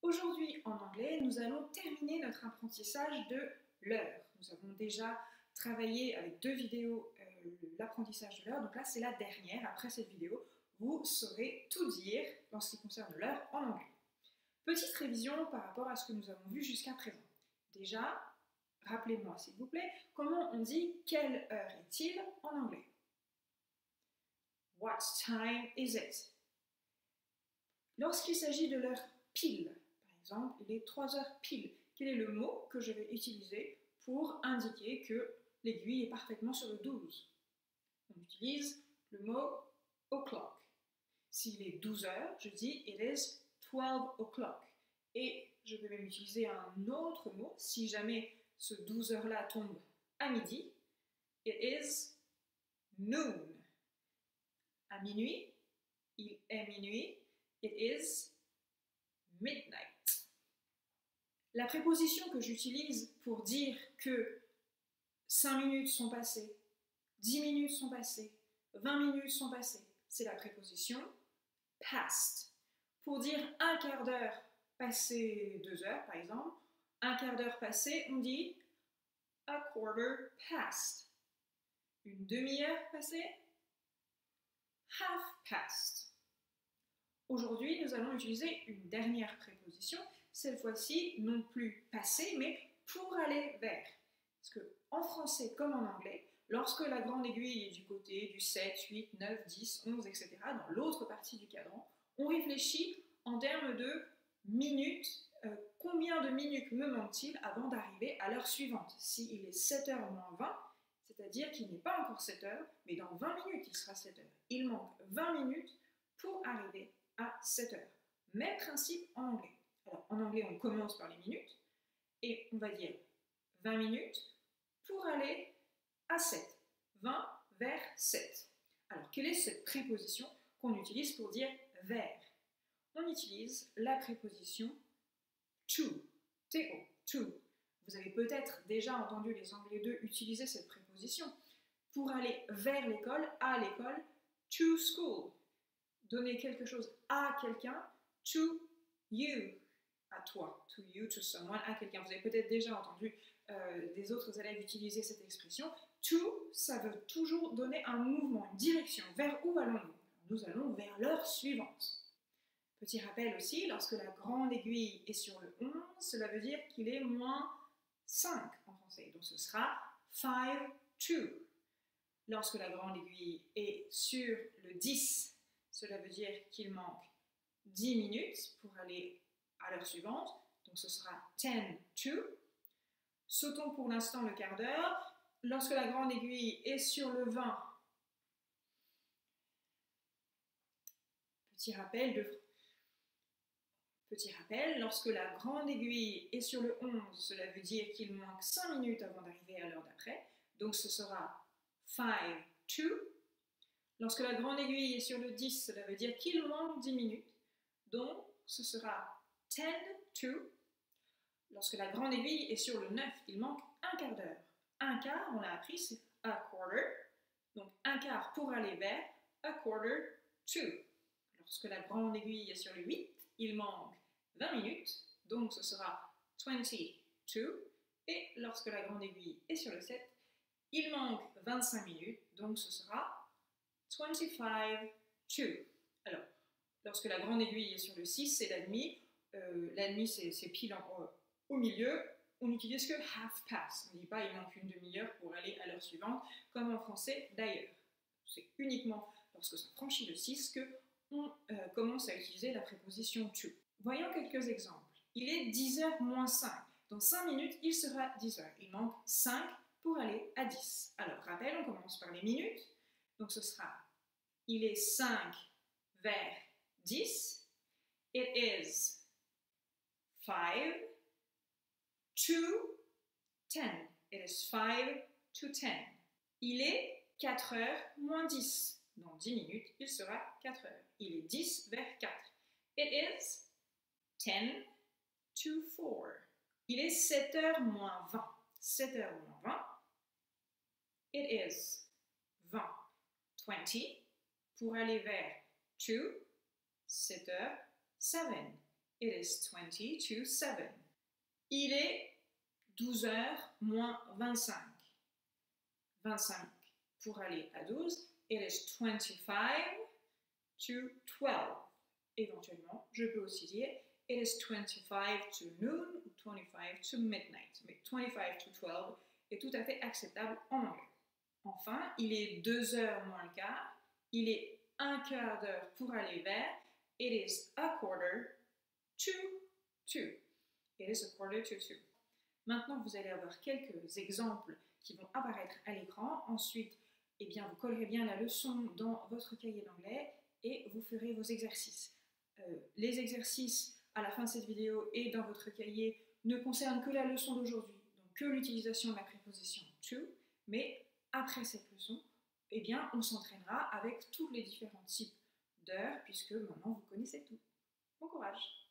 Aujourd'hui, en anglais, nous allons terminer notre apprentissage de l'heure. Nous avons déjà travaillé avec 2 vidéos l'apprentissage de l'heure, donc là c'est la dernière. Après cette vidéo, vous saurez tout dire en ce qui concerne l'heure en anglais. Petite révision par rapport à ce que nous avons vu jusqu'à présent. Déjà, rappelez-moi s'il vous plaît, comment on dit « quelle heure est-il » en anglais? What time is it? Lorsqu'il s'agit de l'heure pile, par exemple, il est 3 heures pile. Quel est le mot que je vais utiliser pour indiquer que l'aiguille est parfaitement sur le 12? On utilise le mot o'clock. S'il est 12 heures, je dis it is 12 o'clock. Et je peux même utiliser un autre mot si jamais ce 12 heures-là tombe à midi. It is noon. À minuit, il est minuit. It is midnight. La préposition que j'utilise pour dire que 5 minutes sont passées, 10 minutes sont passées, 20 minutes sont passées, c'est la préposition past. Pour dire un quart d'heure passé 2 heures, par exemple, un quart d'heure passé, on dit a quarter past. Une demi-heure passée, half past. Aujourd'hui, nous allons utiliser une dernière préposition, cette fois-ci non plus passer, mais pour aller vers. Parce qu'en français comme en anglais, lorsque la grande aiguille est du côté du 7, 8, 9, 10, 11, etc., dans l'autre partie du cadran, on réfléchit en termes de minutes. Combien de minutes me manque-t-il avant d'arriver à l'heure suivante? S'il est 7h moins 20, c'est-à-dire qu'il n'est pas encore 7h, mais dans 20 minutes, il sera 7h. Il manque 20 minutes pour arriver à 7 heures. Même principe en anglais. Alors en anglais, on commence par les minutes et on va dire 20 minutes pour aller à 7. 20 vers 7. Alors quelle est cette préposition qu'on utilise pour dire vers? On utilise la préposition to. T-O, to. Vous avez peut-être déjà entendu les Anglais 2 utiliser cette préposition pour aller vers l'école, à l'école, to school. Donner quelque chose à quelqu'un, to you, à toi, to you, to someone, à quelqu'un. Vous avez peut-être déjà entendu des autres élèves utiliser cette expression. To, ça veut toujours donner un mouvement, une direction. Vers où allons-nous? Nous allons vers l'heure suivante. Petit rappel aussi, lorsque la grande aiguille est sur le 11, cela veut dire qu'il est moins 5 en français. Donc ce sera 5 to. Lorsque la grande aiguille est sur le 10, cela veut dire qu'il manque 10 minutes pour aller à l'heure suivante. Donc ce sera 10 to. Sautons pour l'instant le quart d'heure. Lorsque la grande aiguille est sur le 20, petit rappel, lorsque la grande aiguille est sur le 11, cela veut dire qu'il manque 5 minutes avant d'arriver à l'heure d'après. Donc ce sera 5 to. Lorsque la grande aiguille est sur le 10, cela veut dire qu'il manque 10 minutes. Donc, ce sera 10 to. Lorsque la grande aiguille est sur le 9, il manque un quart d'heure. Un quart, on l'a appris, c'est a quarter. Donc, un quart pour aller vers a quarter to. Lorsque la grande aiguille est sur le 8, il manque 20 minutes. Donc, ce sera 20 to. Et lorsque la grande aiguille est sur le 7, il manque 25 minutes. Donc, ce sera 25 to. Alors, lorsque la grande aiguille est sur le 6, c'est la demi. La demi, c'est pile au milieu. On n'utilise que half past. On ne dit pas il manque une demi-heure pour aller à l'heure suivante, comme en français d'ailleurs. C'est uniquement lorsque ça franchit le 6 qu'on commence à utiliser la préposition to. Voyons quelques exemples. Il est 10h moins 5. Dans 5 minutes, il sera 10h. Il manque 5 pour aller à 10. Alors, rappel, on commence par les minutes. Donc ce sera, il est 5 vers 10. It is 5 to 10. It is 5 to 10. Il est 4 heures moins 10. Dans 10 minutes, il sera 4 heures. Il est 10 vers 4. It is 10 to 4. Il est 7 heures moins 20. 7 heures moins 20. It is 20. 20 pour aller vers 2, 7 heures, 7. It is 20 to 7. Il est 12h moins 25. 25 pour aller à 12. It is 25 to 12. Éventuellement, je peux aussi dire it is 25 to noon ou 25 to midnight. Mais 25 to 12 est tout à fait acceptable en anglais. Enfin, il est 2h moins le quart. Il est un quart d'heure pour aller vers. It is a quarter to 2. It is a quarter to 2. Maintenant, vous allez avoir quelques exemples qui vont apparaître à l'écran. Ensuite, eh bien, vous collerez bien la leçon dans votre cahier d'anglais et vous ferez vos exercices. Les exercices à la fin de cette vidéo et dans votre cahier ne concernent que la leçon d'aujourd'hui, donc que l'utilisation de la préposition to, mais après cette leçon, eh bien, on s'entraînera avec tous les différents types d'heures puisque maintenant vous connaissez tout. Bon courage!